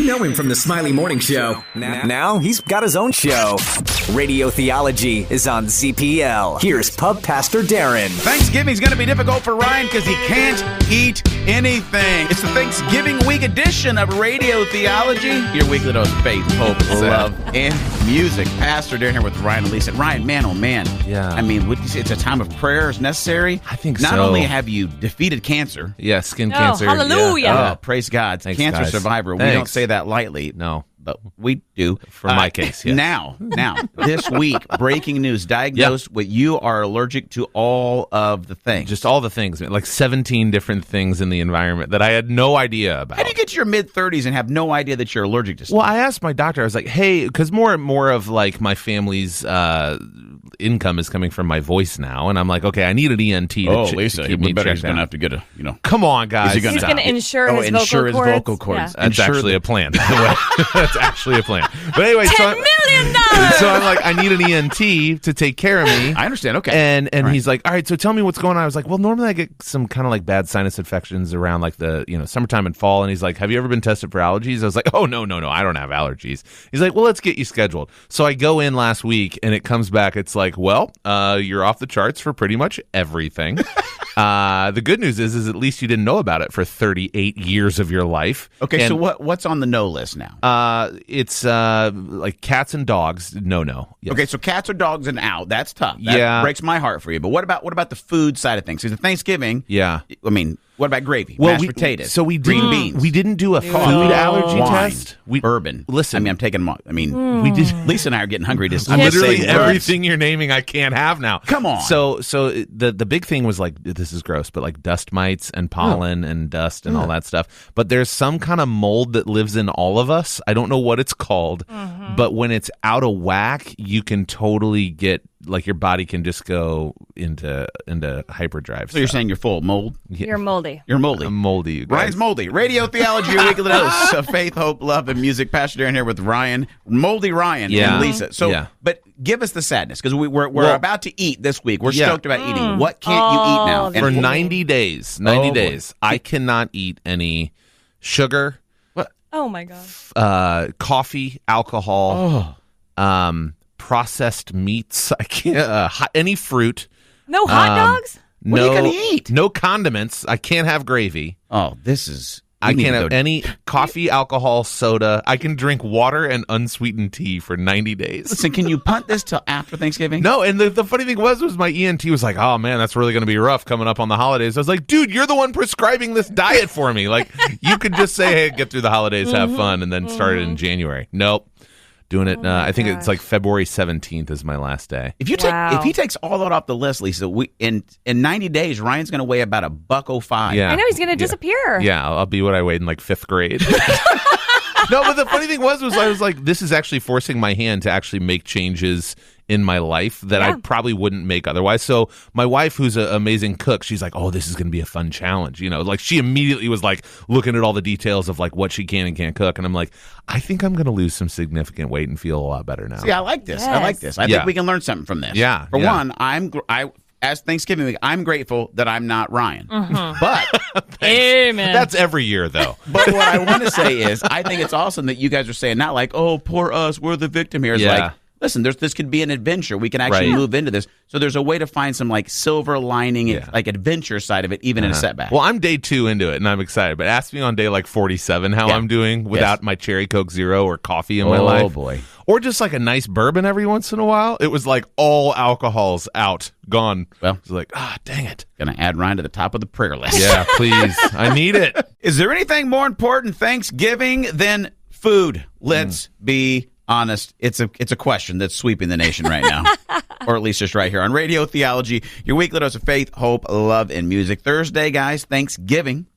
know him from the Smiley Morning Show. Now he's got his own show. Radio Theology is on ZPL. Here's Pub Pastor Daron. Thanksgiving's going to be difficult for Ryan because he can't eat anything. It's the Thanksgiving week edition of Radio Theology, your weekly dose of faith, hope, love, and music. Pastor Daron here with Ryan and Lisa. Ryan, man, oh man. Yeah. I mean, would you say it's a time of prayer is necessary? I think Not so. only have you defeated cancer. Yeah, skin cancer. Hallelujah. Yeah. Oh, praise God. Thanks, Cancer guys. survivor. We Thanks. don't say that lightly. No. But we do. For my case, yes. Now, this week, breaking news, diagnosed with you are allergic to all of the things. Just all the things, like 17 different things in the environment that I had no idea about. How do you get to your mid-30s and have no idea that you're allergic to stuff? Well, I asked my doctor, I was like, hey, because more and more of like my family's income is coming from my voice now, and I'm like, okay, I need an ENT to Lisa, to keep me he's checked going to out. have to get a, Come on, guys. Is he He's going to insure his vocal cords. Yeah. That's actually a plan, by the way. That's actually a plan. But anyway, $10 million! So I'm like, I need an ENT to take care of me. I understand, okay. And All right. he's like, all right, so tell me what's going on. I was like, well, normally I get some kind of like bad sinus infections around like the, summertime and fall. And he's like, have you ever been tested for allergies? I was like, oh, no, I don't have allergies. He's like, well, let's get you scheduled. So I go in last week and it comes back. It's like, well, you're off the charts for pretty much everything. The good news is at least you didn't know about it for 38 years of your life. Okay, And, so what's on the no list now? it's like cats and dogs. No. Yes. Okay, so cats or dogs and out. That's tough. That breaks my heart for you. But what about the food side of things? Because Thanksgiving, Yeah. I mean, what about gravy? Mashed potatoes? So we green didn't, beans. We didn't do a food coffee, allergy wine, test. Bourbon. Listen, I mean, I'm taking them. We we did. Lisa and I are getting hungry. Just Literally saying everything you're naming, I can't have now. Come on. So the big thing was like, this is gross, but like dust mites and pollen and dust and all that stuff. But there's some kind of mold that lives in all of us. I don't know what it's called, but when it's out of whack, you can totally get like your body can just go into hyperdrive. So you're saying you're full of mold? You're moldy. You're moldy. I'm moldy, you guys. Ryan's moldy. Radio Theology, your weekly dose of faith, hope, love, and music. Pastor Daron here with Ryan, moldy Ryan and Lisa. So, but give us the sadness because we're about to eat this week. We're stoked about eating. What can't you eat now? For 90 days, I cannot eat any sugar. Oh, my God. Coffee, alcohol, processed meats. I can't any fruit. No hot dogs? What are you gonna eat? No condiments. I can't have gravy. Oh, this is. I can't have any coffee, alcohol, soda. I can drink water and unsweetened tea for 90 days. Listen, can you punt this till after Thanksgiving? No, and the funny thing was my ENT was like, oh, man, that's really going to be rough coming up on the holidays. I was like, dude, you're the one prescribing this diet for me. Like, you could just say, hey, get through the holidays, have fun, and then start it in January. Nope. Doing it, I think it's like February 17th is my last day. If he takes all that off the list, Lisa, in 90 days, Ryan's going to weigh about $105. Yeah. I know he's going to disappear. Yeah, I'll be what I weighed in like 5th grade. No, but the funny thing was I was like, this is actually forcing my hand to actually make changes in my life that I probably wouldn't make otherwise. So my wife, who's an amazing cook, she's like, oh, this is going to be a fun challenge. Like she immediately was like looking at all the details of like what she can and can't cook. And I'm like, I think I'm going to lose some significant weight and feel a lot better now. See, I like this. Yes. I like this. I think we can learn something from this. Yeah. For one, as Thanksgiving week, I'm grateful that I'm not Ryan. But Amen. That's every year, though. But what I want to say is, I think it's awesome that you guys are saying, not like, oh, poor us, we're the victim here. It's like, listen, this could be an adventure. We can actually move into this. So there's a way to find some like silver lining, like adventure side of it, even in a setback. Well, I'm day 2 into it, and I'm excited. But ask me on day like 47 how I'm doing without my Cherry Coke Zero or coffee in my life. Oh, boy. Or just like a nice bourbon every once in a while. It was like all alcohol's out, gone. Well, it's like, dang it. Going to add Ryan to the top of the prayer list. Yeah, please. I need it. Is there anything more important Thanksgiving than food? Let's be honest. It's a question that's sweeping the nation right now. Or at least just right here on Radio Theology, your weekly dose of faith, hope, love, and music. Thursday, guys, Thanksgiving.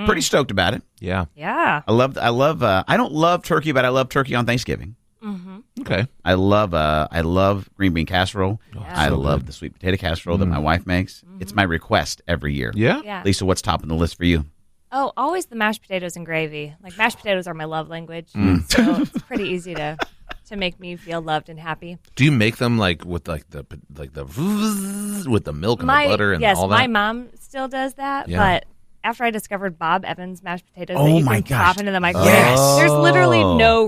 Pretty stoked about it. Yeah. Yeah. I don't love turkey, but I love turkey on Thanksgiving. Okay. I love green bean casserole. I love the sweet potato casserole that my wife makes. It's my request every year. Yeah? Lisa, what's top on the list for you? Oh, always the mashed potatoes and gravy. Like mashed potatoes are my love language, so it's pretty easy to make me feel loved and happy. Do you make them like with with the milk and the butter and all that? Yes, my mom still does that, but after I discovered Bob Evans mashed potatoes Oh that you my can gosh. pop into the microwave, Yes. there's literally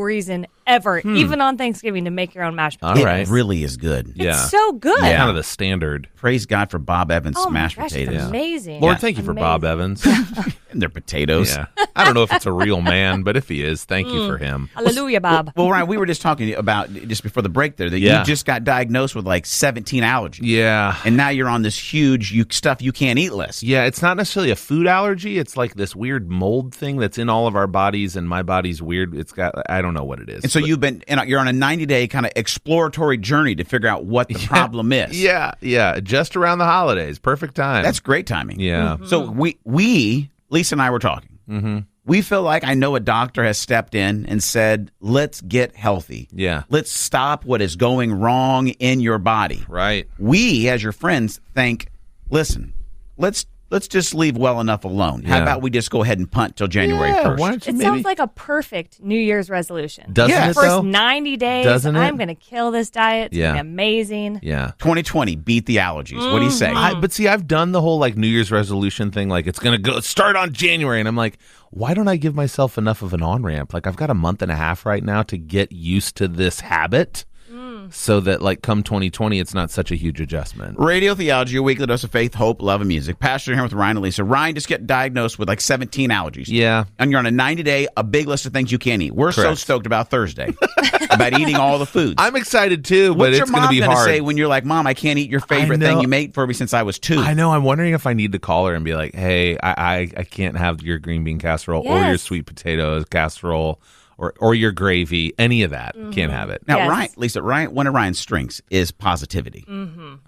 reason ever, even on Thanksgiving, to make your own mashed potatoes. All right. It really is good. It's so good. Yeah. Kind of the standard. Praise God for Bob Evans mashed potatoes. It's amazing. Lord, thank you for Bob Evans. And their potatoes. Yeah. I don't know if it's a real man, but if he is, thank you for him. Hallelujah, Bob. Well, Ryan, we were just talking about, just before the break there, that you just got diagnosed with like 17 allergies. Yeah. And now you're on this huge stuff you can't eat list. Yeah, it's not necessarily a food allergy. It's like this weird mold thing that's in all of our bodies, and my body's weird. It's got, I don't know what it is. And so you're on a 90-day kind of exploratory journey to figure out what the problem is. Yeah, just around the holidays. Perfect time. That's great timing. Yeah. So we, Lisa and I were talking. Mm-hmm. We feel like I know a doctor has stepped in and said, let's get healthy. Yeah. Let's stop what is going wrong in your body. Right. We, as your friends, think, listen, let's just leave well enough alone. How about we just go ahead and punt till January 1st? Why don't you It sounds like a perfect New Year's resolution. Doesn't Yeah. it, First though? 90 days, Doesn't it? I'm going to kill this diet. It's Yeah. going to be amazing. Yeah. 2020, beat the allergies. What do you say? But see, I've done the whole like New Year's resolution thing. Like it's going to go start on January. And I'm like, why don't I give myself enough of an on-ramp? Like I've got a month and a half right now to get used to this habit so that like come 2020, it's not such a huge adjustment. Radio Theology, your weekly dose of faith, hope, love, and music. Pastor here with Ryan and Lisa. Ryan just get diagnosed with like 17 allergies. Yeah. And you're on a 90-day, a big list of things you can't eat. We're so Correct. stoked about Thursday, about eating all the foods. I'm excited too, but What's it's your going to mom be gonna hard. say when you're like, Mom, I can't eat your favorite thing you made for me since I was 2? I know. I'm wondering if I need to call her and be like, hey, I can't have your green bean casserole or your Yes. sweet potatoes casserole or your gravy. Any of that. Can't have it. Now, Yes. Ryan, one of Ryan's strengths is positivity.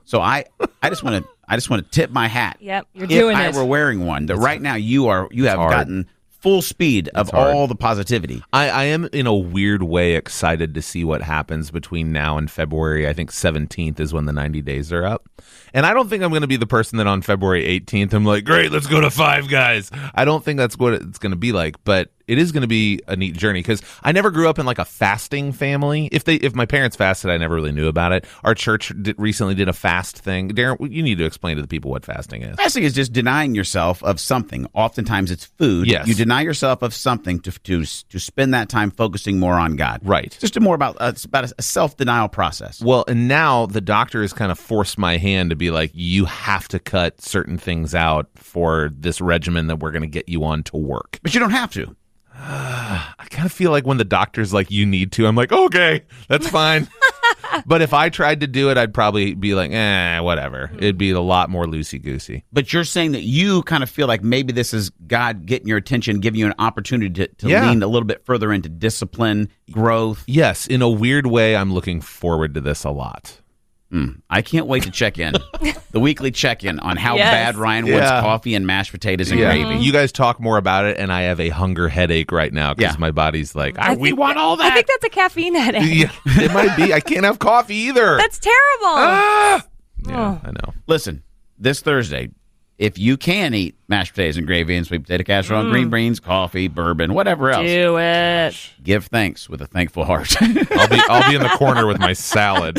So I just want to tip my hat. Yep, you're if doing I it. were wearing one, that right now you have hard. gotten full speed of hard. all the positivity. I am in a weird way excited to see what happens between now and February. I think 17th is when the 90 days are up. And I don't think I'm going to be the person that on February 18th, I'm like, great, let's go to Five Guys. I don't think that's what it's going to be like, but it is going to be a neat journey because I never grew up in like a fasting family. If my parents fasted, I never really knew about it. Our church recently did a fast thing. Darren, you need to explain to the people what fasting is. Fasting is just denying yourself of something. Oftentimes it's food. Yes. You deny yourself of something to spend that time focusing more on God. Right. It's just it's about a self-denial process. Well, and now the doctor has kind of forced my hand to be like, you have to cut certain things out for this regimen that we're going to get you on to work. But you don't have to. I kind of feel like when the doctor's like, you need to, I'm like, okay, that's fine. But if I tried to do it, I'd probably be like, whatever. It'd be a lot more loosey-goosey. But you're saying that you kind of feel like maybe this is God getting your attention, giving you an opportunity to lean a little bit further into discipline, growth. Yes, in a weird way, I'm looking forward to this a lot. I can't wait to check in. The weekly check-in on how Yes. bad Ryan wants coffee and mashed potatoes and gravy. You guys talk more about it, and I have a hunger headache right now because my body's like, we want all that. I think that's a caffeine headache. Yeah, it might be. I can't have coffee either. That's terrible. Yeah, Oh. I know. Listen, this Thursday, if you can eat mashed potatoes and gravy and sweet potato casserole, and green beans, coffee, bourbon, whatever else, Do it. give thanks with a thankful heart. I'll be in the corner with my salad.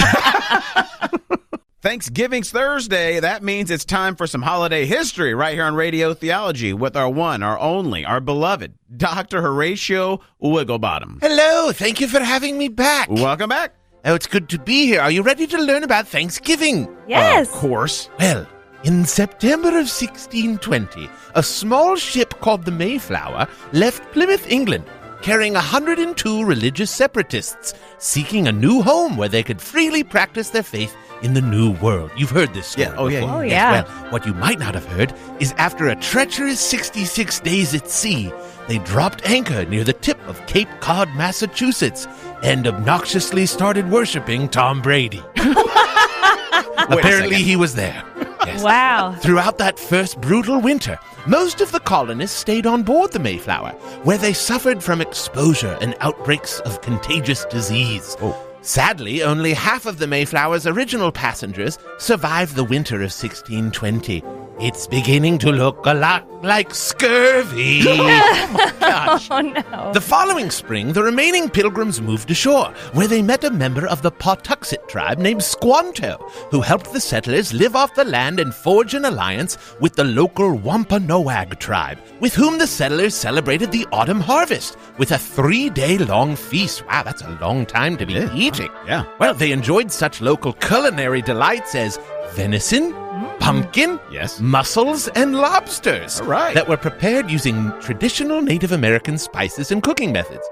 Thanksgiving's Thursday. That means it's time for some holiday history right here on Radio Theology with our one, our only, our beloved, Dr. Horatio Wigglebottom. Hello, thank you for having me back. Welcome back. Oh, it's good to be here. Are you ready to learn about Thanksgiving? Yes. Of course. Well, in September of 1620, a small ship called the Mayflower left Plymouth, England, carrying 102 religious separatists, seeking a new home where they could freely practice their faith in the new world. You've heard this story Yeah. Oh, yeah. before. Oh, Yes, yeah. well, what you might not have heard is after a treacherous 66 days at sea, they dropped anchor near the tip of Cape Cod, Massachusetts, and obnoxiously started worshiping Tom Brady. Apparently he was there. Yes. Wow. Throughout that first brutal winter, most of the colonists stayed on board the Mayflower, where they suffered from exposure and outbreaks of contagious disease. Sadly, only half of the Mayflower's original passengers survived the winter of 1620. It's beginning to look a lot like scurvy. Oh, no. The following spring, the remaining pilgrims moved ashore, where they met a member of the Pawtuxet tribe named Squanto, who helped the settlers live off the land and forge an alliance with the local Wampanoag tribe, with whom the settlers celebrated the autumn harvest with a 3-day-long feast. Wow, that's a long time to be eating. Yeah. Well, they enjoyed such local culinary delights as venison, pumpkin, mussels, and lobsters. All right. That were prepared using traditional Native American spices and cooking methods.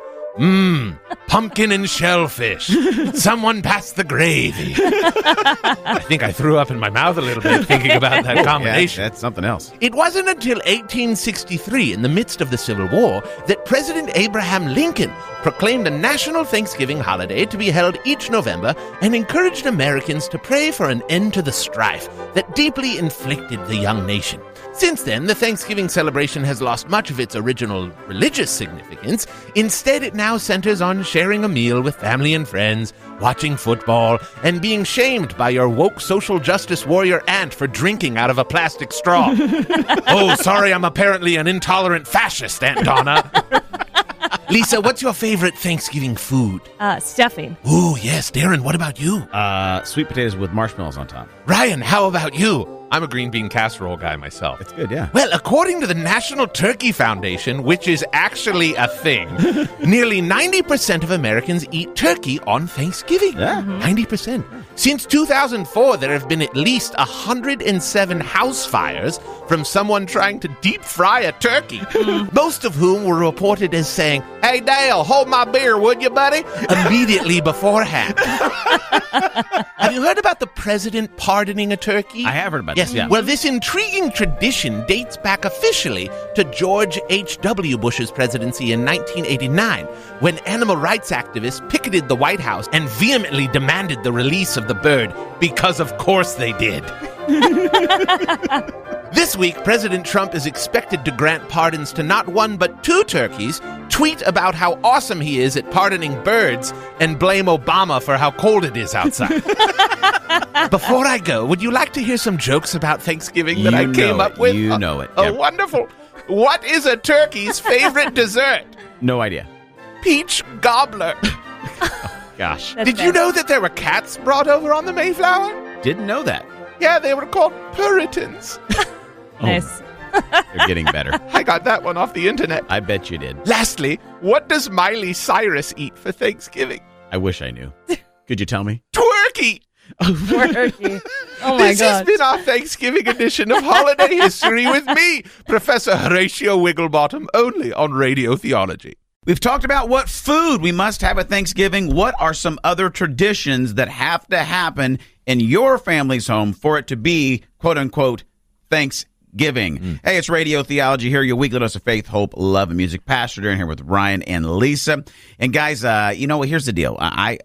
Pumpkin and shellfish. Someone pass the gravy. I think I threw up in my mouth a little bit thinking about that combination. Yeah, that's something else. It wasn't until 1863, in the midst of the Civil War, that President Abraham Lincoln proclaimed a national Thanksgiving holiday to be held each November and encouraged Americans to pray for an end to the strife that deeply inflicted the young nation. Since then, the Thanksgiving celebration has lost much of its original religious significance. Instead, it now centers on sharing a meal with family and friends, watching football, and being shamed by your woke social justice warrior aunt for drinking out of a plastic straw. Oh, sorry, I'm apparently an intolerant fascist, Aunt Donna. Lisa, what's your favorite Thanksgiving food? Stuffing. Ooh, yes. Darren, what about you? Sweet potatoes with marshmallows on top. Ryan, how about you? I'm a green bean casserole guy myself. It's good, yeah. Well, according to the National Turkey Foundation, which is actually a thing, nearly 90% of Americans eat turkey on Thanksgiving. Yeah. 90%. Since 2004, there have been at least 107 house fires from someone trying to deep fry a turkey, most of whom were reported as saying, "Hey, Dale, hold my beer, would you, buddy?" immediately beforehand. Have you heard about the president pardoning a turkey? I have heard about Yes, this, yeah. Well, this intriguing tradition dates back officially to George H.W. Bush's presidency in 1989, when animal rights activists picketed the White House and vehemently demanded the release of the bird, because of course they did. This week, President Trump is expected to grant pardons to not one but 2 turkeys, tweet about how awesome he is at pardoning birds, and blame Obama for how cold it is outside. Before I go, would you like to hear some jokes about Thanksgiving that I came up with? You know it. Oh, Yep. wonderful. What is a turkey's favorite dessert? No idea. Peach gobbler. Gosh. That's Did you fair. know that there were cats brought over on the Mayflower? Didn't know that. Yeah, they were called Puritans. Nice. They're getting better. I got that one off the internet. I bet you did. Lastly, what does Miley Cyrus eat for Thanksgiving? I wish I knew. Could you tell me? Twerky! Turkey. Oh, my This has God. been our Thanksgiving edition of Holiday History with me, Professor Horatio Wigglebottom, only on Radio Theology. We've talked about what food we must have at Thanksgiving. What are some other traditions that have to happen in your family's home for it to be, quote unquote, Thanksgiving? Hey, it's Radio Theology here, your weekly dose of faith, hope, love, and music. Pastor Daron here with Ryan and Lisa. And guys, you know what? Here's the deal.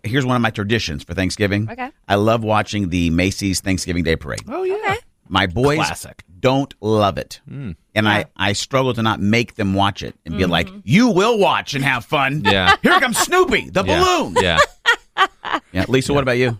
Here's one of my traditions for Thanksgiving. Okay. I love watching the Macy's Thanksgiving Day Parade. Oh, yeah. Okay. My boys Classic. don't love it. And I struggle to not make them watch it and be like, you will watch and have fun. Yeah. Here comes Snoopy, the balloon. Yeah. Yeah. Lisa, what about you?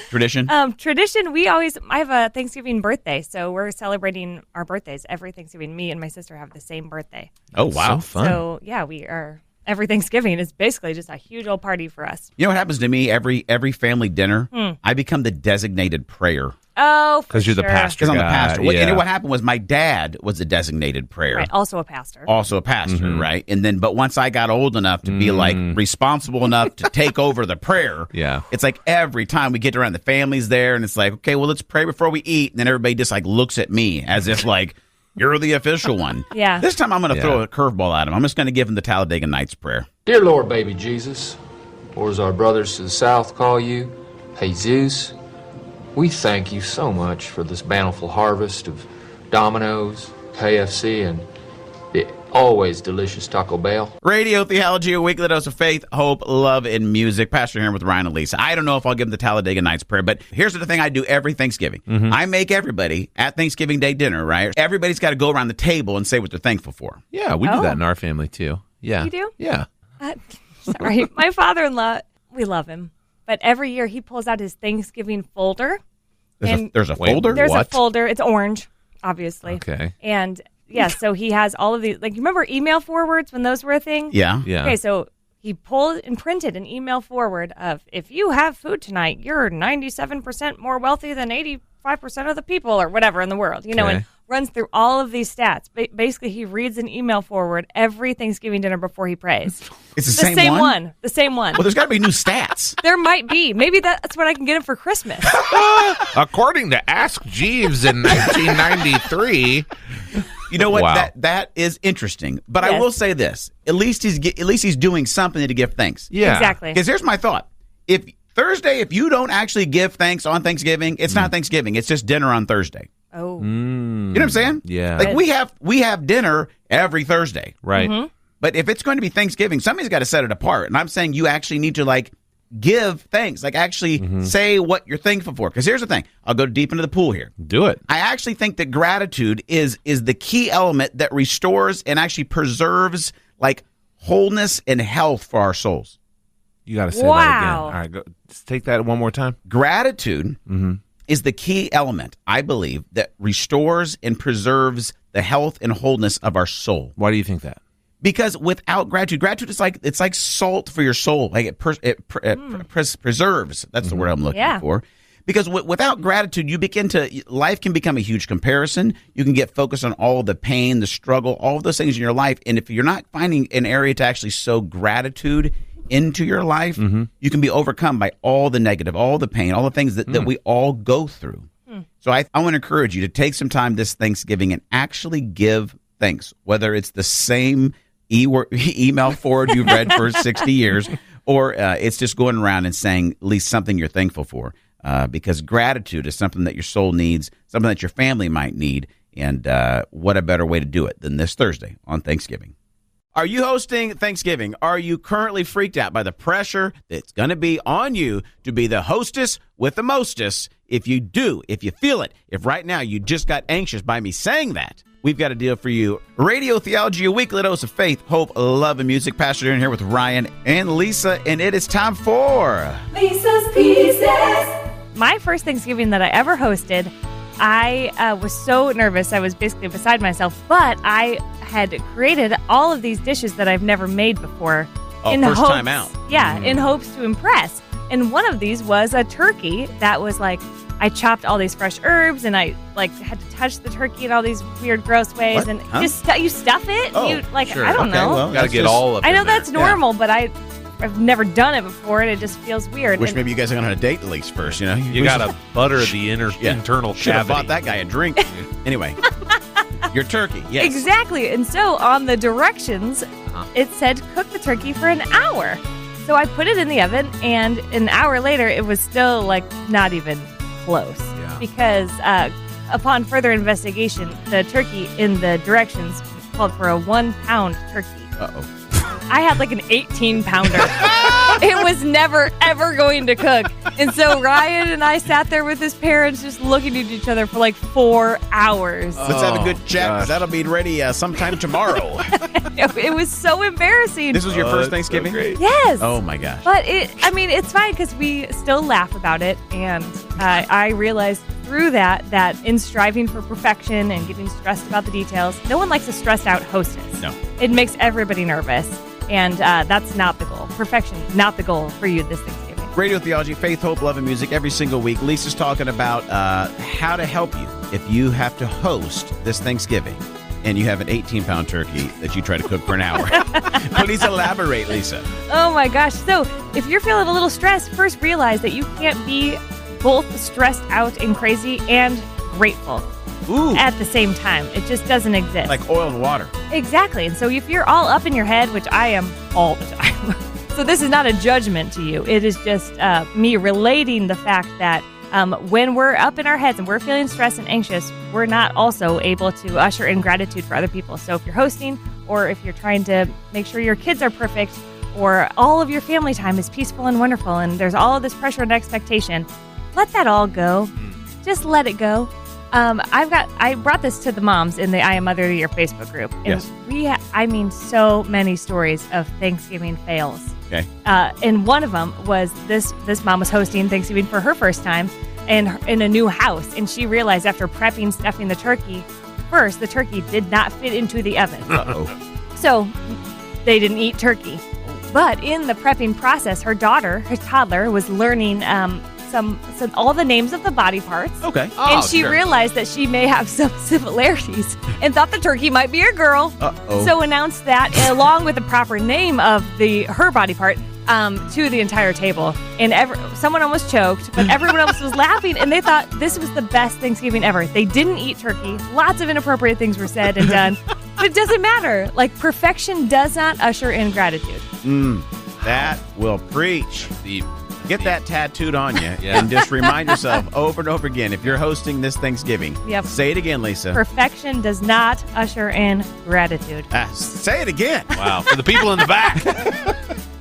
Tradition? Tradition, I have a Thanksgiving birthday, so we're celebrating our birthdays every Thanksgiving. Me and my sister have the same birthday. Oh, wow. So fun. So, yeah, we are, every Thanksgiving is basically just a huge old party for us. You know what happens to me every family dinner? I become the designated prayer. Oh, for Because you're the sure. pastor. Because I'm the pastor. Yeah. And what happened was my dad was a designated prayer. Right, also a pastor. Also a pastor, right? And then, but once I got old enough to be like responsible enough to take over the prayer, Yeah. it's like every time we get around, the family's there, and it's like, okay, well, let's pray before we eat. And then everybody just like looks at me as if like, you're the official one. Yeah. This time I'm going to Yeah. throw a curveball at him. I'm just going to give him the Talladega Nights prayer. Dear Lord, baby Jesus, or as our brothers to the south call you, Jesus, we thank you so much for this bountiful harvest of Domino's, KFC, and the always delicious Taco Bell. Radio Theology, a weekly dose of faith, hope, love, and music. Pastor here with Ryan and Lisa. I don't know if I'll give them the Talladega Nights prayer, but here's the thing I do every Thanksgiving. I make everybody at Thanksgiving Day dinner, right? Everybody's got to go around the table and say what they're thankful for. Yeah, we do Oh. that in our family, too. Yeah. You do? Yeah. Sorry. My father-in-law, we love him. But every year he pulls out his Thanksgiving folder. There's a Wait, folder? There's What? a folder. It's orange. obviously. Okay. And yeah, so he has all of these. Like, you remember email forwards when those were a thing? Yeah. Okay, so he pulled and printed an email forward of, if you have food tonight, you're 97% more wealthy than 85% of the people or whatever in the world, you know, and runs through all of these stats. Basically, he reads an email forward every Thanksgiving dinner before he prays. It's the same one? The same one. Well, there's got to be new stats. There might be. Maybe that's what I can get him for Christmas. According to Ask Jeeves in 1993. You know what? Wow. That is interesting. But I Yes. will say this: at least he's doing something to give thanks. Yeah. Exactly. Because here's my thought: if you don't actually give thanks on Thanksgiving, it's not Thanksgiving. It's just dinner on Thursday. Oh. You know what I'm saying? Yeah. Like we have dinner every Thursday. Right. Mm-hmm. But if it's going to be Thanksgiving, somebody's got to set it apart. And I'm saying you actually need to give thanks, actually say what you're thankful for. Because here's the thing: I'll go deep into the pool here. Do it. I actually think that gratitude is the key element that restores and actually preserves wholeness and health for our souls. You got to say that again. Wow. All right, go. Just take that one more time. Gratitude is the key element, I believe, that restores and preserves the health and wholeness of our soul. Why do you think that? Because without gratitude is like salt for your soul. Like it preserves. That's the word I'm looking for. Because without gratitude, life can become a huge comparison. You can get focused on all the pain, the struggle, all of those things in your life. And if you're not finding an area to actually sow gratitude into your life, you can be overcome by all the negative, all the pain, all the things that we all go through. So I want to encourage you to take some time this Thanksgiving and actually give thanks, whether it's the same email forward you've read for 60 years, or it's just going around and saying at least something you're thankful for, because gratitude is something that your soul needs, something that your family might need, and what a better way to do it than this Thursday on Thanksgiving. Are you hosting Thanksgiving? Are you currently freaked out by the pressure that's going to be on you to be the hostess with the mostest? If you do, if you feel it, if right now you just got anxious by me saying that, we've got a deal for you. Radio Theology, a weekly dose of faith, hope, love, and music. Pastor Daron here with Ryan and Lisa, and it is time for Lisa's Pieces. My first Thanksgiving that I ever hosted, I was so nervous. I was basically beside myself, but I had created all of these dishes that I've never made before. Oh, first time out. Yeah, in hopes to impress. And one of these was a turkey that was I chopped all these fresh herbs, and I had to touch the turkey in all these weird, gross ways. What? And Huh? just you stuff it. Oh, you sure. I don't Okay, know. well, Got to that's get just- all of it. I know in there. that's normal, but I've never done it before, and it just feels weird. Wish And- maybe you guys had gone on a date at least first, you know? You got to butter the internal Should have cavity. bought that guy a drink. Anyway, your turkey, yes. Exactly. And so on the directions, it said cook the turkey for an hour. So I put it in the oven, and an hour later, it was still not even close. Yeah. Because upon further investigation, the turkey in the directions called for a 1 pound turkey. Uh-oh. I had an 18-pounder. It was never, ever going to cook. And so Ryan and I sat there with his parents just looking at each other for 4 hours. Let's have a good chat, 'cause gosh. that'll be ready sometime tomorrow. It was so embarrassing. This was your first that's so Thanksgiving? great. Yes. Oh, my gosh. But it's fine because we still laugh about it. And I realized through that in striving for perfection and getting stressed about the details, no one likes a stressed out hostess. No. It makes everybody nervous. And that's not the goal. Perfection, not the goal for you this Thanksgiving. Radio Theology, faith, hope, love, and music every single week. Lisa's talking about how to help you if you have to host this Thanksgiving and you have an 18-pound turkey that you try to cook for an hour. Please elaborate, Lisa. Oh my gosh. So if you're feeling a little stressed, first realize that you can't be both stressed out and crazy and grateful Ooh, at the same time. It just doesn't exist. like oil and water. Exactly. And so if you're all up in your head, which I am all the time, so this is not a judgment to you. It is just me relating the fact that when we're up in our heads and we're feeling stressed and anxious, we're not also able to usher in gratitude for other people. So if you're hosting, or if you're trying to make sure your kids are perfect, or all of your family time is peaceful and wonderful, and there's all of this pressure and expectation, let that all go. Just let it go. I brought this to the moms in the I Am Mother of the Year Facebook group. And Yes. we so many stories of Thanksgiving fails. Okay. And one of them was this mom was hosting Thanksgiving for her first time in a new house. And she realized after stuffing the turkey, first, the turkey did not fit into the oven. Uh-oh. So they didn't eat turkey. But in the prepping process, her daughter, her toddler, was learning some all the names of the body parts. Okay. And she realized that she may have some similarities and thought the turkey might be a girl. Uh-oh. So announced that along with the proper name of her body part to the entire table. And someone almost choked, but everyone else was laughing, and they thought this was the best Thanksgiving ever. They didn't eat turkey. Lots of inappropriate things were said and done. But it doesn't matter. Like, perfection does not usher in gratitude. That will preach. Get that tattooed on you Yeah. and just remind yourself over and over again, if you're hosting this Thanksgiving, Yep. say it again, Lisa. Perfection does not usher in gratitude. Say it again. Wow. For the people in the back.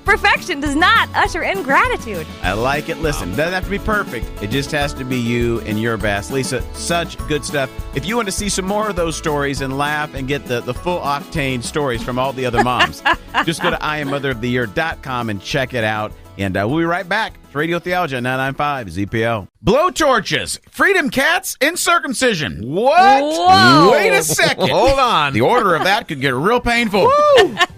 Perfection does not usher in gratitude. I like it. Listen, doesn't have to be perfect. It just has to be you and your best. Lisa, such good stuff. If you want to see some more of those stories and laugh and get the full octane stories from all the other moms, just go to IamMotherOfTheYear.com and check it out. And we'll be right back. It's Radio Theology on 995 ZPL. Blowtorches, freedom cats, and circumcision. What? Whoa. Wait a second. Hold on. The order of that could get real painful.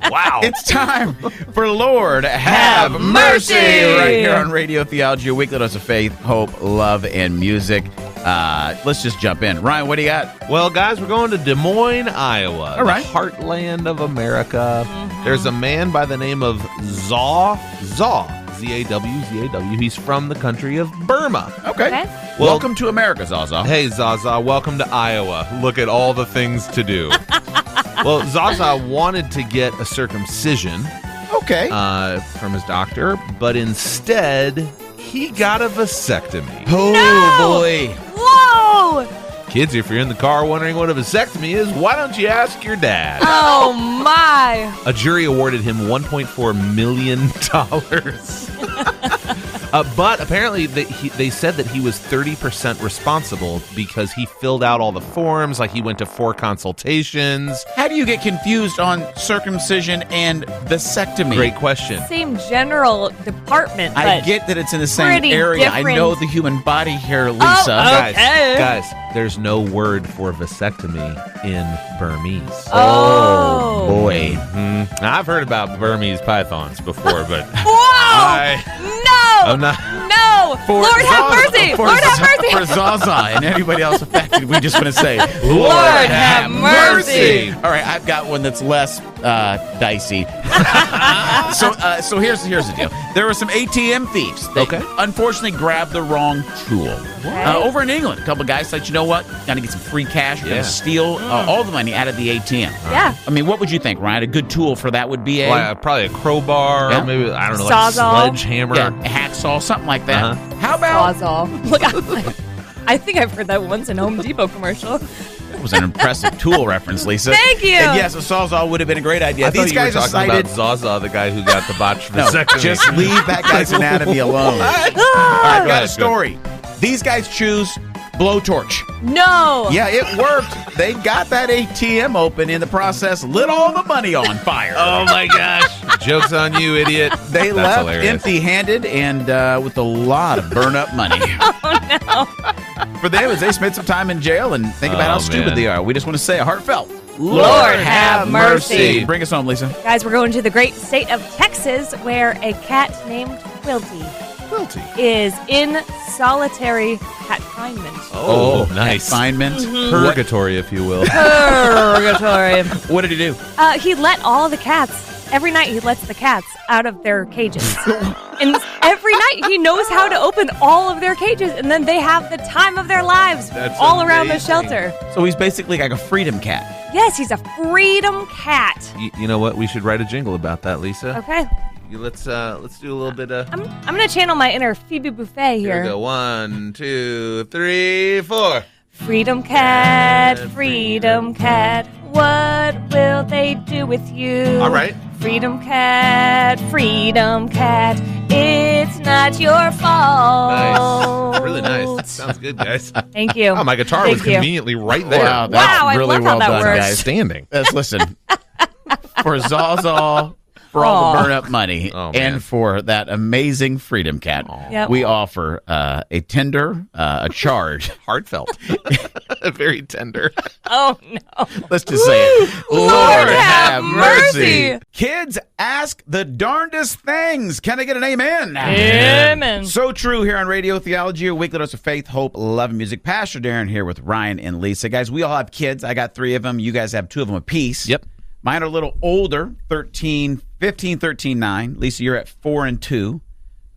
Wow. It's time for Lord Have Mercy right here on Radio Theology, a weekly dose of faith, hope, love, and music. Let's just jump in. Ryan, what do you got? Well, guys, we're going to Des Moines, Iowa. All right. The heartland of America. There's a man by the name of Zaw, Z-A-W. He's from the country of Burma. Okay. Welcome to America, Zaza. Hey, Zaza, welcome to Iowa. Look at all the things to do. Well, Zaza wanted to get a circumcision Okay. from his doctor, but instead, he got a vasectomy. Oh, No! boy. Whoa! Kids, if you're in the car wondering what a vasectomy is, why don't you ask your dad? Oh, my. A jury awarded him $1.4 million. But apparently they said that he was 30% responsible because he filled out all the forms, like he went to 4 consultations. How do you get confused on circumcision and vasectomy? Great question. Same general department, but I get that it's in the same pretty area. I different. know the human body here, Lisa. Guys, there's no word for vasectomy in Burmese. Oh. boy. Now, I've heard about Burmese pythons before, but Whoa! I'm not. No! Lord have mercy! For Lord have mercy! For Zaza and anybody else affected, we just want to say, Lord have mercy! All right, I've got one that's less dicey. So here's the deal. There were some ATM thieves. They unfortunately grabbed the wrong tool. Over in England, a couple of guys said, you know what? Got to get some free cash. We're going to steal all the money out of the ATM. Yeah. I mean, what would you think, Ryan? A good tool for that would be probably a crowbar, or maybe, I don't know, like a Sawzall. sledgehammer. a hacksaw, something like that. How about... Sawzall. Look, I think I've heard that once in a Home Depot commercial. That was an impressive tool reference, Lisa. Thank you. And yes, a sawzall would have been a great idea. I These thought guys you were are talking cited... about Zaza, the guy who got the botched No, vasectomy. just leave that guy's anatomy alone. I've got a story. These guys choose blowtorch. No. Yeah, it worked. They got that ATM open in the process, lit all the money on fire. Oh my gosh. Joke's on you, idiot. They That's left hilarious. empty-handed and with a lot of burn-up money. Oh, no. For them, as they spent some time in jail and think about how stupid man. they are, we just want to say a heartfelt, Lord have mercy. Bring us home, Lisa. Guys, we're going to the great state of Texas where a cat named Quilty is in solitary confinement. Oh, nice. Confinement. Purgatory, if you will. Purgatory. What did he do? He let all the cats, every night he lets the cats out of their cages. And every night he knows how to open all of their cages, and then they have the time of their lives That's all around the amazing. shelter. So he's basically like a freedom cat. Yes, he's a freedom cat. You know what? We should write a jingle about that, Lisa. Okay. Let's do a little bit of... I'm going to channel my inner Phoebe Buffet Here here. we go. 1, 2, 3, 4. Freedom cat, freedom cat, what will they do with you? All right. Freedom cat, it's not your fault. Nice. Really nice. Sounds good, guys. Thank you. Oh, my guitar Thank was you. conveniently right there. Wow, that's Wow, I really love how well that done, works. guys. Standing. Listen, for Zawzaw, for all the burn-up money, Oh, man. and for that amazing freedom cat, Yep. we offer a tender, a charge, Heartfelt. Very tender. Oh, no. Let's just say it. Lord have mercy. Kids ask the darndest things. Can I get an amen? Amen. So true here on Radio Theology, a weekly dose of faith, hope, love, and music. Pastor Daron here with Ryan and Lisa. Guys, we all have kids. I got 3 of them. You guys have 2 of them apiece. Yep. Mine are a little older, 15, 13, 9. Lisa, you're at 4 and 2.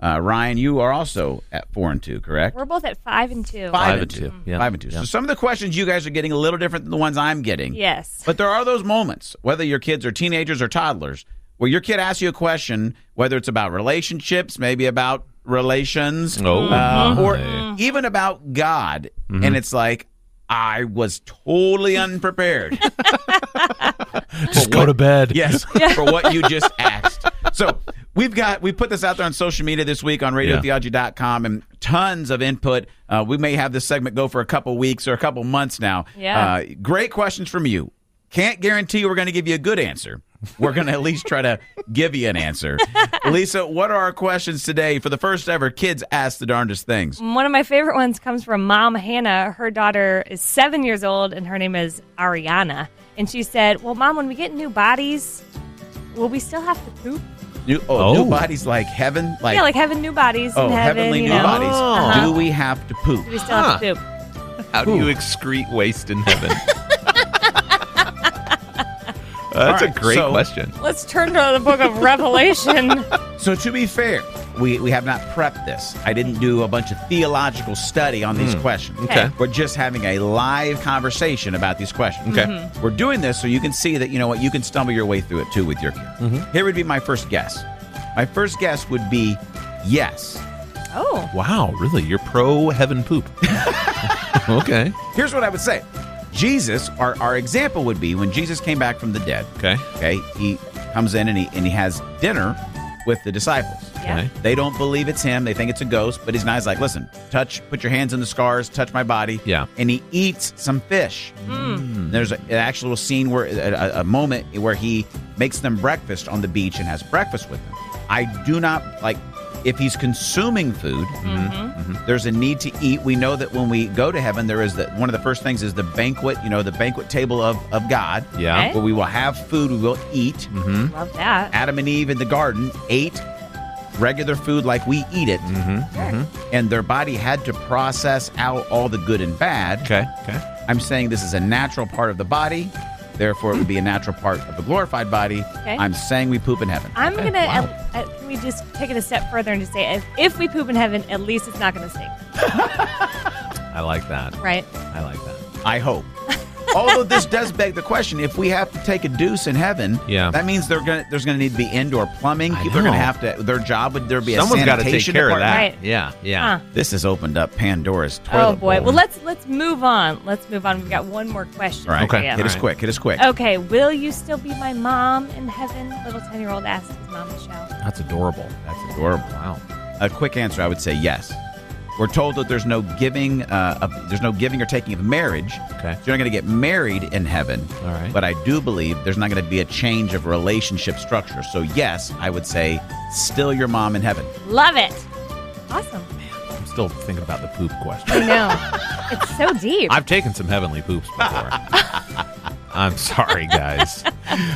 Ryan, you are also at 4 and 2, correct? We're both at 5 and 2. 5 and 2. Yeah. 5 and 2. Yeah. So some of the questions you guys are getting a little different than the ones I'm getting. Yes. But there are those moments, whether your kids are teenagers or toddlers, where your kid asks you a question, whether it's about relationships, maybe about relations, or even about God. And it's like, I was totally unprepared. Just go to bed. Yes, for what you just asked. So we put this out there on social media this week on radiotheology.com and tons of input. We may have this segment go for a couple weeks or a couple months now. Yeah. Great questions from you. Can't guarantee we're going to give you a good answer. We're going to at least try to give you an answer. Lisa, what are our questions today for the first ever Kids Ask the Darndest Things? One of my favorite ones comes from Mom Hannah. Her daughter is 7 years old, and her name is Ariana. And she said, well, Mom, when we get new bodies, will we still have to poop? New bodies like heaven? Yeah, like having new bodies in heaven. Heavenly new bodies. Uh-huh. Do we have to poop? Do we still have to poop? How do you excrete waste in heaven? That's a great question. Let's turn to the book of Revelation. So to be fair, we have not prepped this. I didn't do a bunch of theological study on these questions. Okay. We're just having a live conversation about these questions. Okay. We're doing this so you can see that, you know what, you can stumble your way through it too with your kid. Here would be my first guess. My first guess would be yes. Oh. Wow, really? You're pro heaven poop. Okay. Here's what I would say. Jesus, our example would be when Jesus came back from the dead. Okay. He comes in and he has dinner with the disciples. Yeah. Okay. They don't believe it's him. They think it's a ghost. But he's not. He's like, listen, put your hands in the scars, touch my body. Yeah. And he eats some fish. There's an actual scene where a moment where he makes them breakfast on the beach and has breakfast with them. I do not like. If he's consuming food, there's a need to eat. We know that when we go to heaven, there is one of the first things is the banquet, the banquet table of God. Yeah. Okay. Where we will have food, we will eat. Love that. Adam and Eve in the garden ate regular food like we eat it. And their body had to process out all the good and bad. Okay. I'm saying this is a natural part of the body. Therefore, it would be a natural part of the glorified body. Okay. I'm saying we poop in heaven. I'm going to, can we just take it a step further and just say, if we poop in heaven, at least it's not going to stink. I like that. Right? I like that. I hope. Although this does beg the question, if we have to take a deuce in heaven, that means there's going to need to be indoor plumbing. People are going to have to, their job would there be Someone's a sanitation got to take care of department? that. Right. Yeah. Huh. This has opened up Pandora's toilet Oh, boy. bowl. Well, let's move on. We've got one more question. All right. Okay. Hit us quick. Okay. Will you still be my mom in heaven? Little 10-year-old asked his mom, Michelle. That's adorable. That's adorable. Wow. A quick answer, I would say yes. We're told that there's no giving or taking of marriage. Okay. So you're not going to get married in heaven. All right. But I do believe there's not going to be a change of relationship structure. So yes, I would say still your mom in heaven. Love it. Awesome. I'm still thinking about the poop question. I know. It's so deep. I've taken some heavenly poops before. I'm sorry, guys.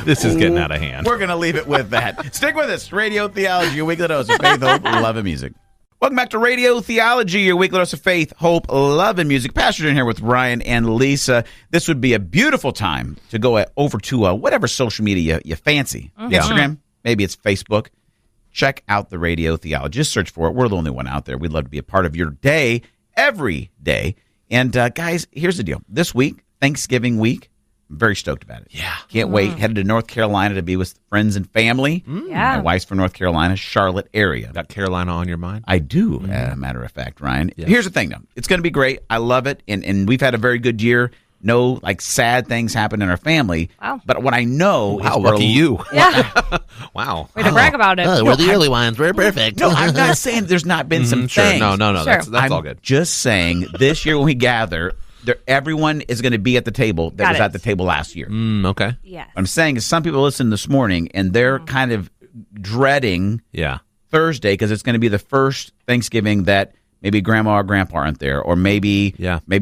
This is getting out of hand. We're going to leave it with that. Stick with us. Radio Theology, your weekly dose of faith, hope, love, and music. Welcome back to Radio Theology, your weekly dose of faith, hope, love, and music. Pastor in here with Ryan and Lisa. This would be a beautiful time to go over to whatever social media you fancy. Instagram, maybe it's Facebook. Check out the Radio Theology. Just search for it. We're the only one out there. We'd love to be a part of your day, every day. And guys, here's the deal. This week, Thanksgiving week, I'm very stoked about it. Yeah. Can't wait. Headed to North Carolina to be with friends and family. Yeah. My wife's from North Carolina, Charlotte area. Got Carolina on your mind? I do, matter of fact, Ryan. Yes. Here's the thing, though. It's going to be great. I love it. And we've had a very good year. No, sad things happen in our family. Wow. But what I know is lucky you. Yeah. Wow. Way to brag about it. we're the early ones. We're perfect. No, I'm not saying there's not been some Sure. things. No. Sure. That's all I'm good. just saying this year when we gather, everyone is going to be at the table that was at the table last year. Okay. Yes. What I'm saying is some people listen this morning and they're kind of dreading Yeah. Thursday because it's going to be the first Thanksgiving that maybe grandma or grandpa aren't there, or maybe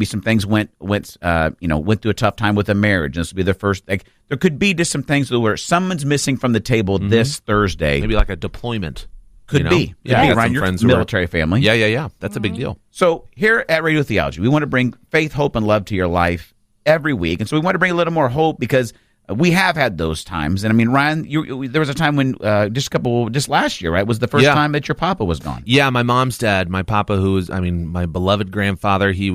some things went through a tough time with a marriage, and this will be their first. Like, there could be just some things where someone's missing from the table this Thursday. Maybe like a deployment. Could be. Yeah, around your military family. Yeah. That's a big deal. So here at Radio Theology, we want to bring faith, hope, and love to your life every week. And so we want to bring a little more hope because we have had those times. And I mean, Ryan, there was a time when just last year, right, was the first time that your papa was gone. Yeah, my mom's dad, my papa, who was, my beloved grandfather, he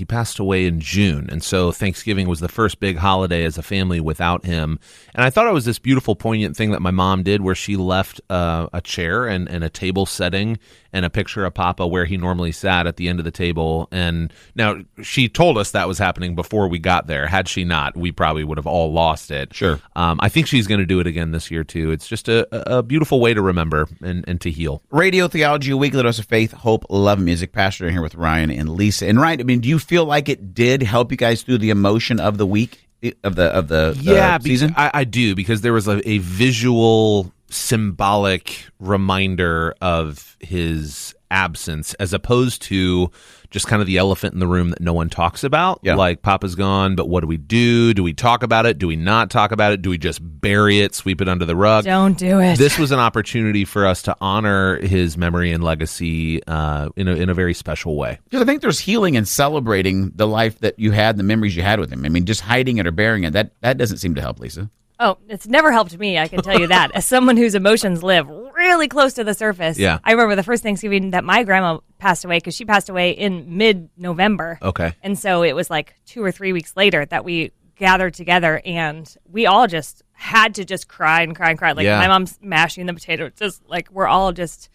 passed away in June. And so Thanksgiving was the first big holiday as a family without him. And I thought it was this beautiful, poignant thing that my mom did where she left a chair and a table setting and a picture of Papa where he normally sat at the end of the table. And now she told us that was happening before we got there. Had she not, we probably would have all lost it. Sure. I think she's going to do it again this year, too. It's just a beautiful way to remember and to heal. Radio Theology, a weekly dose of faith, hope, love, and music. Pastor here with Ryan and Lisa. And Ryan, I mean, do you feel like it did help you guys through the emotion of the week, of the season? I do, because there was a visual, symbolic reminder of his absence as opposed to just kind of the elephant in the room that no one talks about. Yeah. Like, Papa's gone, but what do we do? Do we talk about it? Do we not talk about it? Do we just bury it, sweep it under the rug? Don't do it. This was an opportunity for us to honor his memory and legacy in a very special way. Because I think there's healing in celebrating the life that you had, the memories you had with him. I mean, just hiding it or burying it, that doesn't seem to help, Lisa. Oh, it's never helped me, I can tell you that. As someone whose emotions live really close to the surface. Yeah. I remember the first Thanksgiving that my grandma passed away, because she passed away in mid-November. Okay. And so it was like 2 or 3 weeks later that we gathered together, and we all just had to just cry and cry and cry. Like, my mom's mashing the potato. Just like, we're all just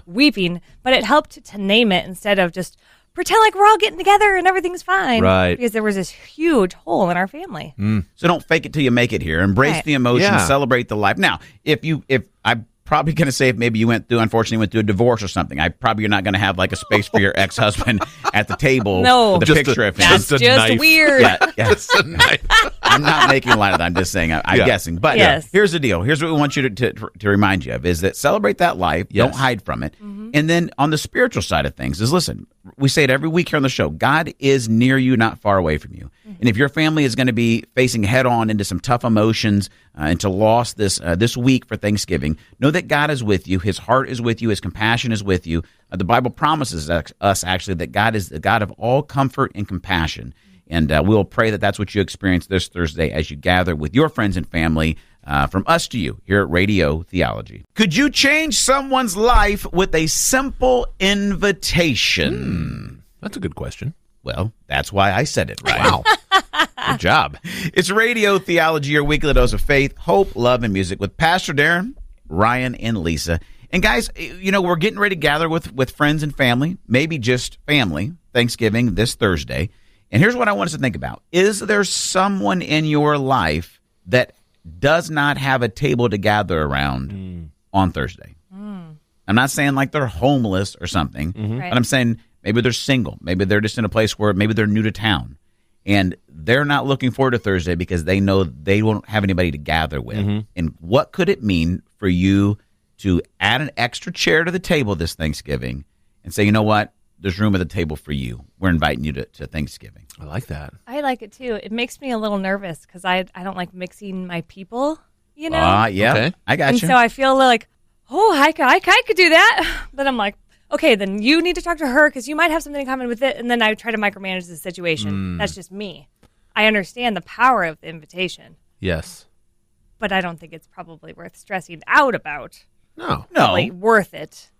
weeping. But it helped to name it instead of just pretend like we're all getting together and everything's fine. Right. Because there was this huge hole in our family. So don't fake it till you make it here. Embrace the emotion, celebrate the life. Now, if I'm probably going to say if maybe you unfortunately went through a divorce or something, you're not going to have like a space for your ex-husband at the table with a picture of him. That's just weird. Just a knife. I'm not making light of that. I'm just saying, I'm guessing. But here's the deal. Here's what we want you to remind you of is that celebrate that life. Don't hide from it. And then on the spiritual side of things is, listen, we say it every week here on the show, God is near you, not far away from you. And if your family is going to be facing head on into some tough emotions, into loss this week for Thanksgiving, know that God is with you. His heart is with you. His compassion is with you. The Bible promises us actually that God is the God of all comfort and compassion. And we'll pray that that's what you experience this Thursday as you gather with your friends and family from us to you here at Radio Theology. Could you change someone's life with a simple invitation? That's a good question. Well, that's why I said it, right? Wow. Good job. It's Radio Theology, your weekly dose of faith, hope, love, and music with Pastor Daron, Ryan, and Lisa. And guys, we're getting ready to gather with friends and family, maybe just family, Thanksgiving this Thursday. And here's what I want us to think about. Is there someone in your life that does not have a table to gather around on Thursday? I'm not saying like they're homeless or something, Right. but I'm saying maybe they're single. Maybe they're just in a place where maybe they're new to town. And they're not looking forward to Thursday because they know they won't have anybody to gather with. And what could it mean for you to add an extra chair to the table this Thanksgiving and say, you know what? There's room at the table for you. We're inviting you to Thanksgiving. I like that. I like it too. It makes me a little nervous because I don't like mixing my people, Yeah. Okay. I got and you. so I feel like, I could do that. But I'm like, okay, then you need to talk to her because you might have something in common with it. And then I try to micromanage the situation. That's just me. I understand the power of the invitation, Yes. but I don't think it's probably worth stressing out about. No. Probably worth it.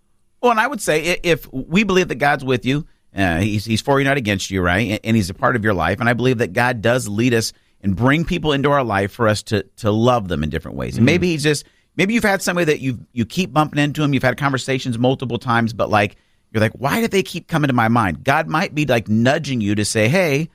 Well, and I would say if we believe that God's with you, he's for you, not against you, right? And he's a part of your life. And I believe that God does lead us and bring people into our life for us to love them in different ways. And maybe you've had somebody that you keep bumping into them. You've had conversations multiple times, but like you're like, why do they keep coming to my mind? God might be like nudging you to say, hey,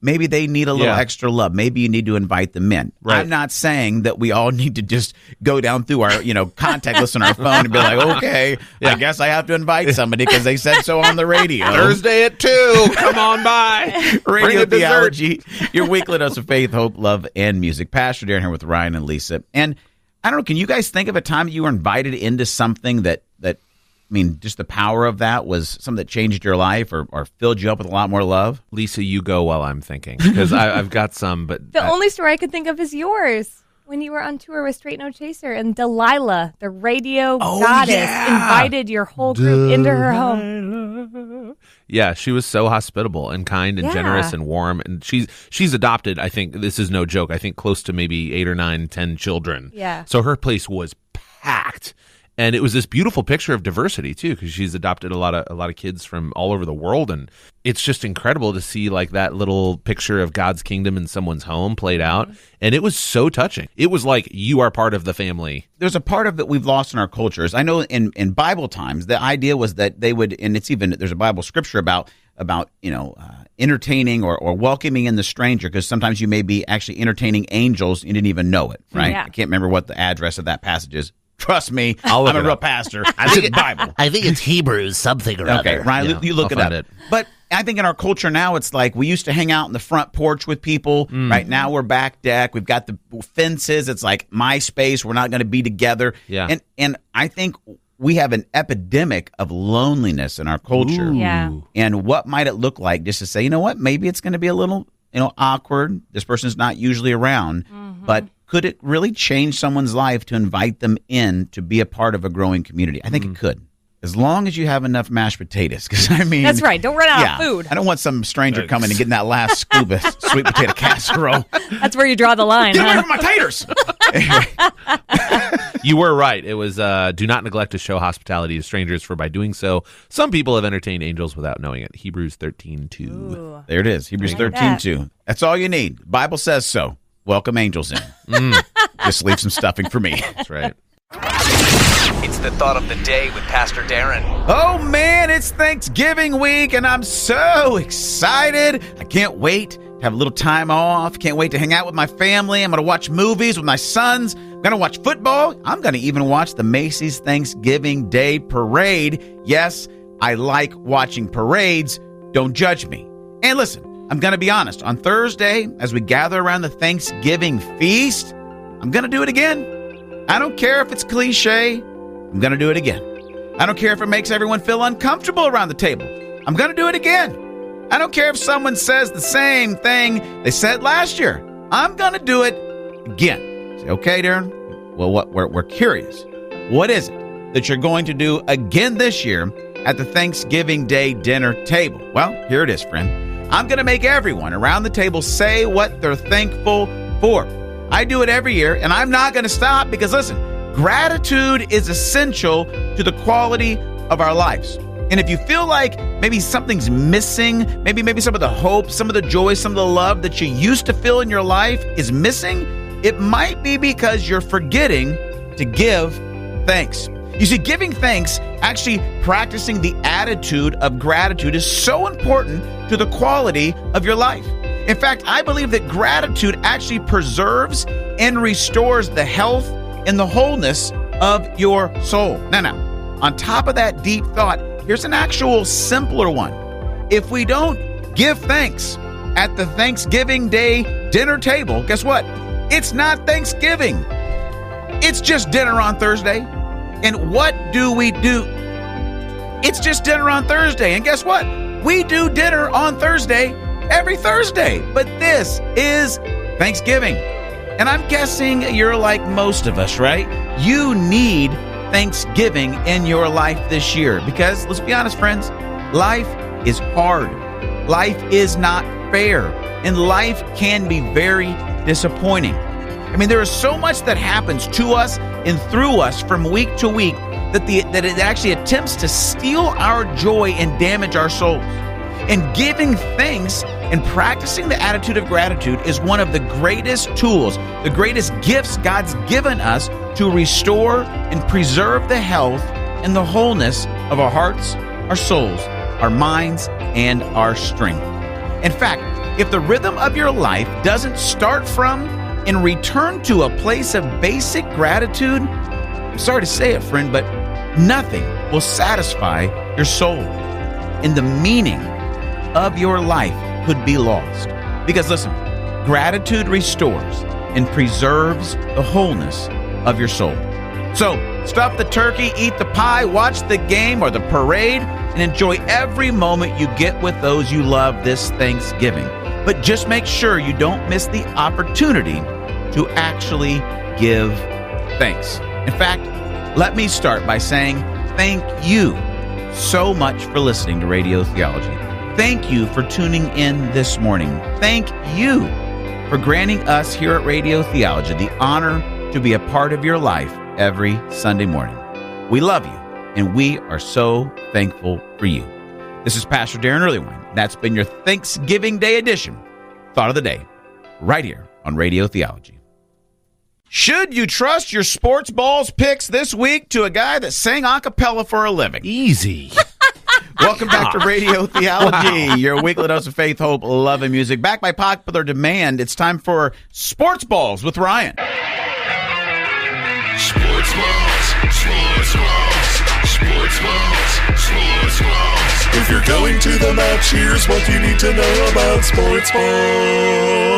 maybe they need a little extra love. Maybe you need to invite them in. Right. I'm not saying that we all need to just go down through our, contact list on our phone and be like, okay, I guess I have to invite somebody because they said so on the radio. Thursday at 2. Come on by. Radio Theology, your weekly dose of faith, hope, love, and music. Pastor Daron here with Ryan and Lisa. And I don't know, can you guys think of a time that you were invited into something that just the power of that was something that changed your life or filled you up with a lot more love? Lisa, you go while I'm thinking, because I've got some, but The only story I could think of is yours. When you were on tour with Straight No Chaser and Delilah, the radio goddess, invited your whole group into her home. Yeah, she was so hospitable and kind and generous and warm. And she's adopted, I think, this is no joke, I think close to maybe 8 or 9, 10 children. Yeah. So her place was packed. And it was this beautiful picture of diversity too, because she's adopted a lot of kids from all over the world, and it's just incredible to see like that little picture of God's kingdom in someone's home played out, and it was so touching. It was like you are part of the family. There's a part of that we've lost in our cultures. I know in Bible times the idea was that they would, and it's even there's a Bible scripture about entertaining or welcoming in the stranger, because sometimes you may be actually entertaining angels and you didn't even know it. Right? Yeah. I can't remember what the address of that passage is. Trust me, I'll look I'm a it real up. pastor. I think Bible. I think it's Hebrews something or Okay, other. Ryan, Yeah, you look I'll it find up. it. But I think in our culture now, it's like we used to hang out in the front porch with people. Right now, we're back deck. We've got the fences. It's like my space. We're not going to be together. Yeah. And I think we have an epidemic of loneliness in our culture. Yeah. And what might it look like just to say, you know what, maybe it's going to be a little, awkward. This person's not usually around, but could it really change someone's life to invite them in to be a part of a growing community? I think it could, as long as you have enough mashed potatoes. Because That's right. Don't run out of food. I don't want some stranger coming and getting that last scoop of sweet potato casserole. That's where you draw the line, Get away huh? from my taters! You were right. It was do not neglect to show hospitality to strangers, for by doing so, some people have entertained angels without knowing it. Hebrews 13:2. Ooh. There it is. Hebrews I like that. 13:2. That's all you need. The Bible says so. Welcome angels in. Just leave some stuffing for me. That's right. It's the thought of the day with Pastor Daron. Oh man, it's Thanksgiving week and I'm so excited. I can't wait to have a little time off. Can't wait to hang out with my family. I'm going to watch movies with my sons. I'm going to watch football. I'm going to even watch the Macy's Thanksgiving Day Parade. Yes, I like watching parades. Don't judge me. And listen, I'm going to be honest. On Thursday, as we gather around the Thanksgiving feast, I'm going to do it again. I don't care if it's cliche. I'm going to do it again. I don't care if it makes everyone feel uncomfortable around the table. I'm going to do it again. I don't care if someone says the same thing they said last year. I'm going to do it again. Say, okay, Darren? Well, we're curious. What is it that you're going to do again this year at the Thanksgiving Day dinner table? Well, here it is, friend. I'm going to make everyone around the table say what they're thankful for. I do it every year, and I'm not going to stop because, listen, gratitude is essential to the quality of our lives. And if you feel like maybe something's missing, maybe some of the hope, some of the joy, some of the love that you used to feel in your life is missing, it might be because you're forgetting to give thanks. You see, giving thanks, actually practicing the attitude of gratitude, is so important to the quality of your life. In fact, I believe that gratitude actually preserves and restores the health and the wholeness of your soul. Now, on top of that deep thought, here's an actual simpler one. If we don't give thanks at the Thanksgiving Day dinner table, guess what? It's not Thanksgiving. It's just dinner on Thursday. And what do? It's just dinner on Thursday. And guess what? We do dinner on Thursday every Thursday. But this is Thanksgiving. And I'm guessing you're like most of us, right? You need Thanksgiving in your life this year. Because let's be honest, friends, life is hard. Life is not fair. And life can be very disappointing. I mean, there is so much that happens to us and through us from week to week that it actually attempts to steal our joy and damage our souls. And giving thanks and practicing the attitude of gratitude is one of the greatest tools, the greatest gifts God's given us to restore and preserve the health and the wholeness of our hearts, our souls, our minds, and our strength. In fact, if the rhythm of your life doesn't start from and return to a place of basic gratitude, I'm sorry to say it, friend, but nothing will satisfy your soul. And the meaning of your life could be lost. Because listen, gratitude restores and preserves the wholeness of your soul. So stuff the turkey, eat the pie, watch the game or the parade, and enjoy every moment you get with those you love this Thanksgiving. But just make sure you don't miss the opportunity to actually give thanks. In fact, let me start by saying thank you so much for listening to Radio Theology. Thank you for tuning in this morning. Thank you for granting us here at Radio Theology the honor to be a part of your life every Sunday morning. We love you, and we are so thankful for you. This is Pastor Daron Earlywine. That's been your Thanksgiving Day edition, Thought of the Day, right here on Radio Theology. Should you trust your sports balls picks this week to a guy that sang a cappella for a living? Easy. Welcome back to Radio Theology, your weekly dose of faith, hope, love, and music. Back by popular demand, it's time for Sports Balls with Ryan. Sports balls, sports balls, sports balls, sports balls. If you're going to the match, here's what you need to know about sports balls.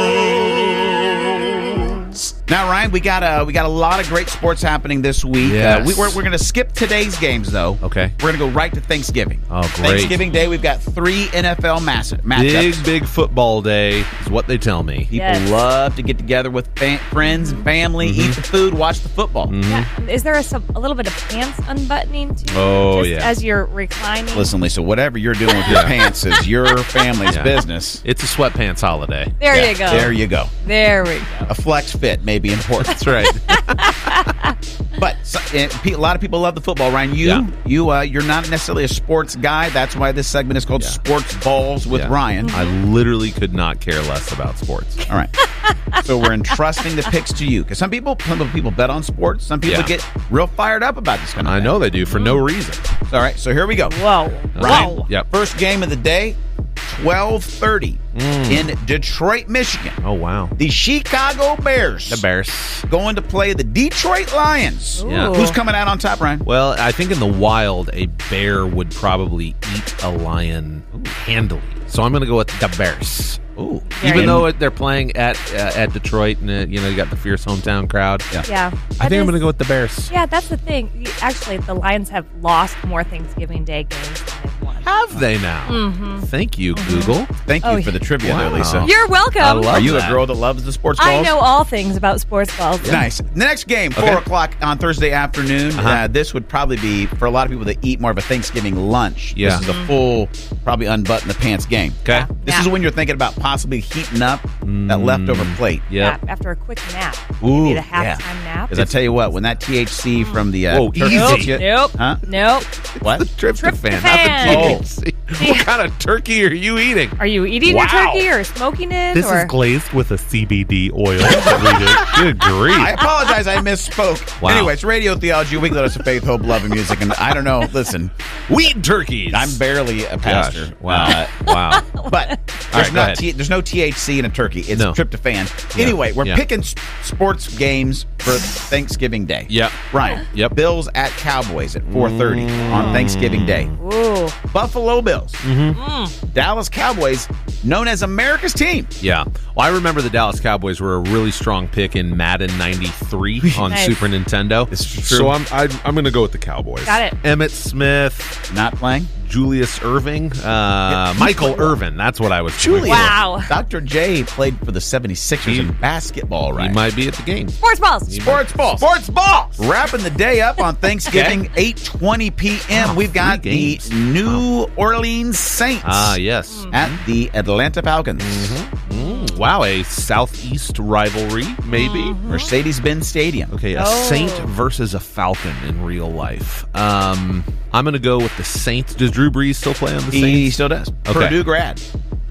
Now, Ryan, we got a lot of great sports happening this week. Yes. We're going to skip today's games, though. Okay. We're going to go right to Thanksgiving. Oh, great. Thanksgiving Day, we've got 3 NFL matchups. Big football day is what they tell me. People love to get together with friends and family, eat the food, watch the football. Yeah. Is there a little bit of pants unbuttoning too? Oh, Just yeah. as you're reclining. Listen, Lisa, whatever you're doing with your pants is your family's business. It's a sweatpants holiday. There you go. There you go. There we go. A flex fit may be important. That's right. But a lot of people love the football, Ryan. You're not necessarily a sports guy. That's why this segment is called Sports Balls with Ryan. I literally could not care less about sports. All right. So we're entrusting the picks to you. Because some people bet on sports. Some people get real fired up about this kind of thing. I know they do for no reason. All right. So here we go. Whoa. Ryan, Whoa. Yep. first game of the day, 12:30 in Detroit, Michigan. Oh, wow. The Chicago Bears. The Bears. Going to play the Detroit Lions. Yeah. Ooh. Who's coming out on top, Ryan? Well, I think in the wild, a bear would probably eat a lion handily. So I'm going to go with the Bears. Ooh. Even though they're playing at Detroit, and you got the fierce hometown crowd. Yeah. I think I'm going to go with the Bears. Yeah, that's the thing. Actually, the Lions have lost more Thanksgiving Day games than they've won. Have they now? Mm-hmm. Thank you, Google. Thank you for the trivia there, Lisa. You're welcome. I love Are you that. a girl that loves the sports balls? I know all things about sports balls. Nice. The next game, 4 o'clock on Thursday afternoon. This would probably be, for a lot of people that eat more of a Thanksgiving lunch, Yeah. this is a full, probably unbutton the pants game. Okay. This is when you're thinking about possibly heating up that leftover plate. Yeah. After a quick nap. Ooh, Maybe a halftime nap. Because I tell you what, when that THC from the turkey easy. hits you- Nope. Huh? Nope. What? Tryptophan. Tryptophan. Not the THC. What kind of turkey are you eating? Are you eating your turkey or smoking it? This or? is glazed with a CBD oil that we did. Good grief. I apologize, I misspoke. Wow. Anyways, Radio Theology, weekly dose of faith, hope, love, and music. And I don't know, listen, We eat turkeys. I'm barely a pastor. Gosh. Wow. Wow. But right, go ahead. there's no THC in a turkey. It's No. tryptophan. Anyway, we're Yeah. picking sports games for Thanksgiving Day. Yep. Ryan, Yep. Bills at Cowboys at 4:30 on Thanksgiving Day. Ooh. Buffalo Bills. Dallas Cowboys, known as America's team. Yeah. Well, I remember the Dallas Cowboys were a really strong pick in Madden 93 on Nice. Super Nintendo. This is true. So I'm going to go with the Cowboys. Got it. Emmett Smith, Not playing. Julius Irving, Michael Irvin. That's what I was. Julius. Wow. Dr. J played for the 76ers in basketball, right? He might be at the game. Sports balls. Sports balls. Sports balls. Wrapping the day up on Thanksgiving, 8:20 p.m. We've got the games. New Orleans Saints Ah, yes. at the Atlanta Falcons. Wow, a Southeast rivalry, maybe. Mercedes-Benz Stadium. Okay, a Oh. Saint versus a Falcon in real life. I'm going to go with the Saints. Does Drew Brees still play on the He Saints? still does. Okay. Purdue grad.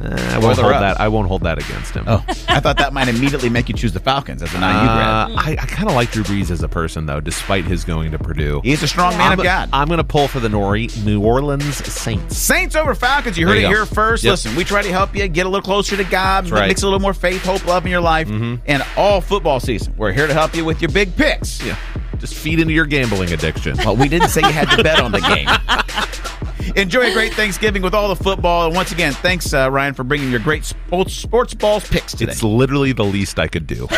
I Or won't they're hold up. that. I won't hold that against him. Oh, I thought that might immediately make you choose the Falcons as an IU grad. I kind of like Drew Brees as a person, though, despite his going to Purdue. He's a strong man of God. I'm going to pull for the New Orleans Saints. Saints over Falcons. You heard There it you go. here first. Yep. Listen, we try to help you get a little closer to God, right. mix a little more faith, hope, love in your life, and all football season. We're here to help you with your big picks. Yeah, just feed into your gambling addiction. Well, we didn't say you had to bet on the game. Enjoy a great Thanksgiving with all the football. And once again, thanks, Ryan, for bringing your great sports balls picks today. It's literally the least I could do.